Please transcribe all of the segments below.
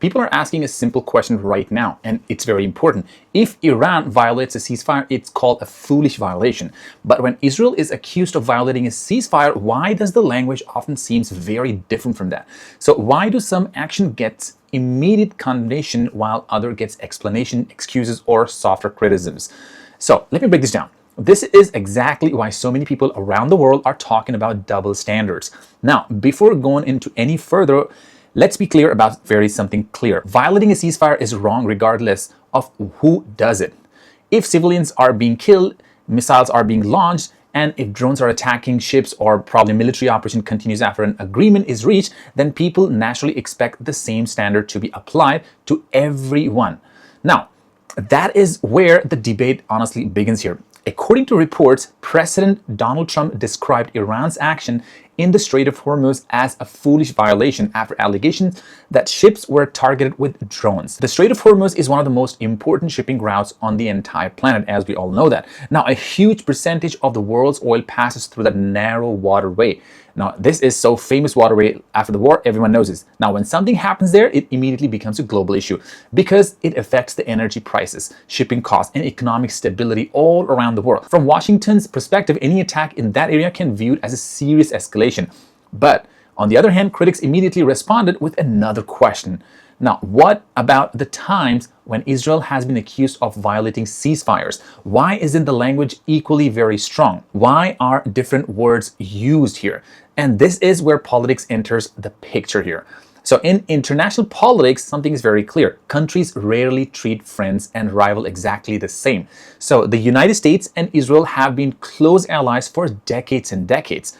People are asking a simple question right now, and it's very important. If Iran violates a ceasefire, it's called a foolish violation. But when Israel is accused of violating a ceasefire, why does the language often seems very different from that? So why do some action get immediate condemnation while other gets explanation, excuses, or softer criticisms? So let me break this down. This is exactly why so many people around the world are talking about double standards. Now, before going into any further, let's be clear about something clear. Violating a ceasefire is wrong regardless of who does it. If civilians are being killed, missiles are being launched, and if drones are attacking ships or probably military operation continues after an agreement is reached, then people naturally expect the same standard to be applied to everyone. Now, that is where the debate honestly begins here. According to reports, President Donald Trump described Iran's action in the Strait of Hormuz as a foolish violation after allegations that ships were targeted with drones. The Strait of Hormuz is one of the most important shipping routes on the entire planet, as we all know that. Now, a huge percentage of the world's oil passes through that narrow waterway. Now, this is so famous waterway after the war, everyone knows this. Now, when something happens there, it immediately becomes a global issue because it affects the energy prices, shipping costs, and economic stability all around the world. From Washington's perspective, any attack in that area can be viewed as a serious escalation. But on the other hand, critics immediately responded with another question. Now, what about the times when Israel has been accused of violating ceasefires? Why isn't the language equally very strong? Why are different words used here? And this is where politics enters the picture here. So in international politics, something is very clear. Countries rarely treat friends and rival exactly the same. So the United States and Israel have been close allies for decades and decades.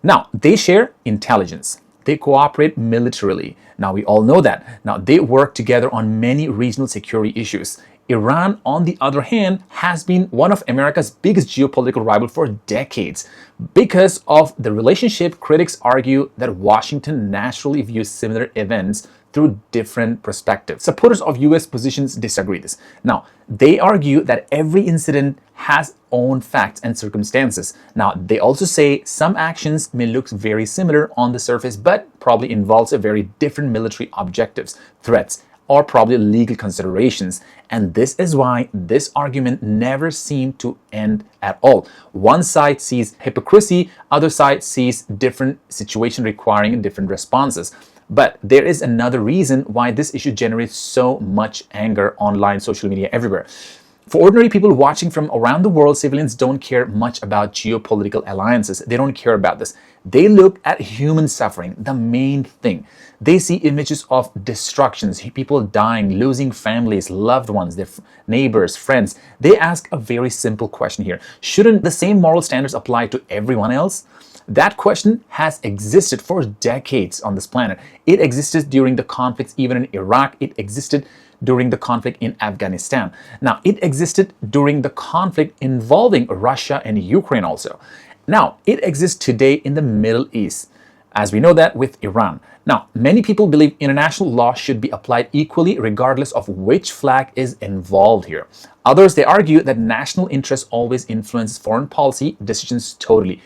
Now, they share intelligence. They cooperate militarily. Now, we all know that. Now, they work together on many regional security issues. Iran, on the other hand, has been one of America's biggest geopolitical rivals for decades. Because of the relationship, critics argue that Washington naturally views similar events through different perspectives. Supporters of US positions disagree this. Now, they argue that every incident has own facts and circumstances. Now, they also say some actions may look very similar on the surface, but probably involves a very different military objectives, threats, or probably legal considerations. And this is why this argument never seemed to end at all. One side sees hypocrisy, other side sees different situation requiring different responses. But there is another reason why this issue generates so much anger online, social media, everywhere. For ordinary people watching from around the world, civilians don't care much about geopolitical alliances. They don't care about this. They look at human suffering, the main thing. They see images of destructions, people dying, losing families, loved ones, their neighbors, friends. They ask a very simple question here. Shouldn't the same moral standards apply to everyone else? That question has existed for decades on this planet. It existed during the conflicts even in Iraq. It existed during the conflict in Afghanistan. Now, it existed during the conflict involving Russia and Ukraine also. Now, it exists today in the Middle East, as we know that with Iran. Now, many people believe international law should be applied equally regardless of which flag is involved here. Others, they argue that national interest always influences foreign policy decisions totally.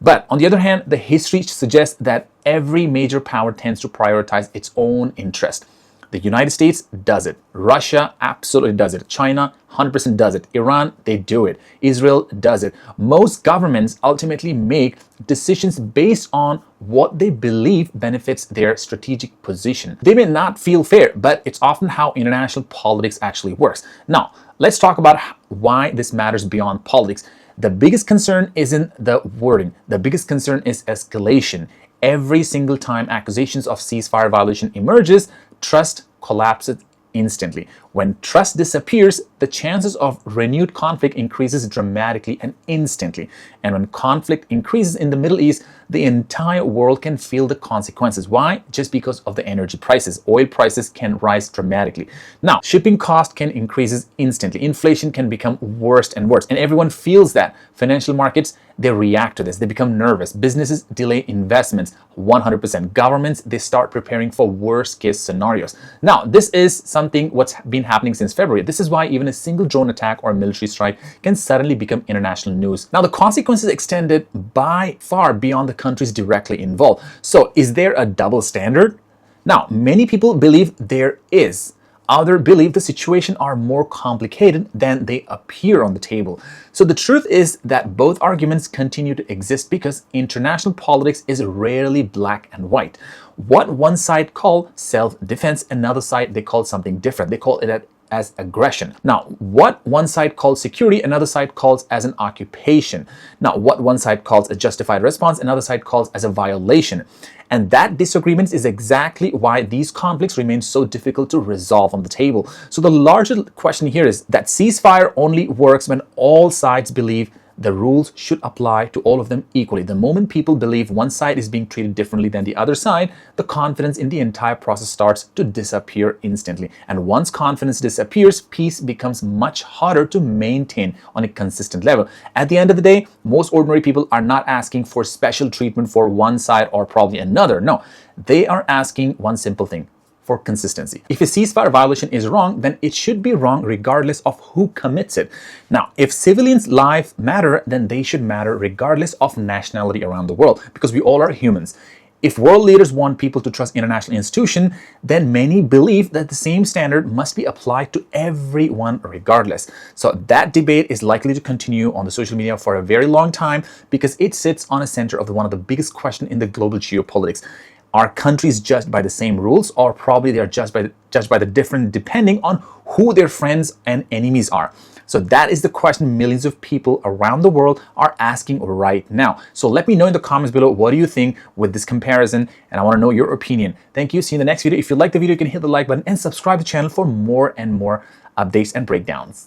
But on the other hand, the history suggests that every major power tends to prioritize its own interest. The United States does it. Russia absolutely does it. China 100% does it. Iran, they do it. Israel does it. Most governments ultimately make decisions based on what they believe benefits their strategic position. They may not feel fair, but it's often how international politics actually works. Now, let's talk about why this matters beyond politics. The biggest concern isn't the wording. The biggest concern is escalation. Every single time accusations of ceasefire violation emerges, trust collapses instantly. When trust disappears, the chances of renewed conflict increases dramatically and instantly. And when conflict increases in the Middle East, the entire world can feel the consequences. Why? Just because of the energy prices. Oil prices can rise dramatically. Now, shipping cost can increase instantly. Inflation can become worse and worse. And everyone feels that. Financial markets, they react to this. They become nervous. Businesses delay investments 100%. Governments, they start preparing for worst case scenarios. Now, this is something what's been happening since February. This is why even a single drone attack or military strike can suddenly become international news. Now, the consequences extended by far beyond the countries directly involved. So, is there a double standard? Now, many people believe there is. Others believe the situation are more complicated than they appear on the table. So the truth is that both arguments continue to exist because international politics is rarely black and white. What one side call self-defense, another side they call something different. They call it as aggression. Now, what one side calls security, another side calls as an occupation. Now, what one side calls a justified response, another side calls as a violation. And that disagreement is exactly why these conflicts remain so difficult to resolve on the table. So the larger question here is that ceasefire only works when all sides believe the rules should apply to all of them equally. The moment people believe one side is being treated differently than the other side, the confidence in the entire process starts to disappear instantly. And once confidence disappears, peace becomes much harder to maintain on a consistent level. At the end of the day, most ordinary people are not asking for special treatment for one side or probably another. No, they are asking one simple thing: for consistency. If a ceasefire violation is wrong, then it should be wrong regardless of who commits it. Now, if civilians' lives matter, then they should matter regardless of nationality around the world, because we all are humans. If world leaders want people to trust international institutions, then many believe that the same standard must be applied to everyone regardless. So that debate is likely to continue on the social media for a very long time because it sits on a center of one of the biggest questions in the global geopolitics. Are countries judged by the same rules, or probably they are judged by the different depending on who their friends and enemies are? So that is the question millions of people around the world are asking right now. So let me know in the comments below, what do you think with this comparison? And I want to know your opinion. Thank you. See you in the next video. If you like the video, you can hit the like button and subscribe to the channel for more and more updates and breakdowns.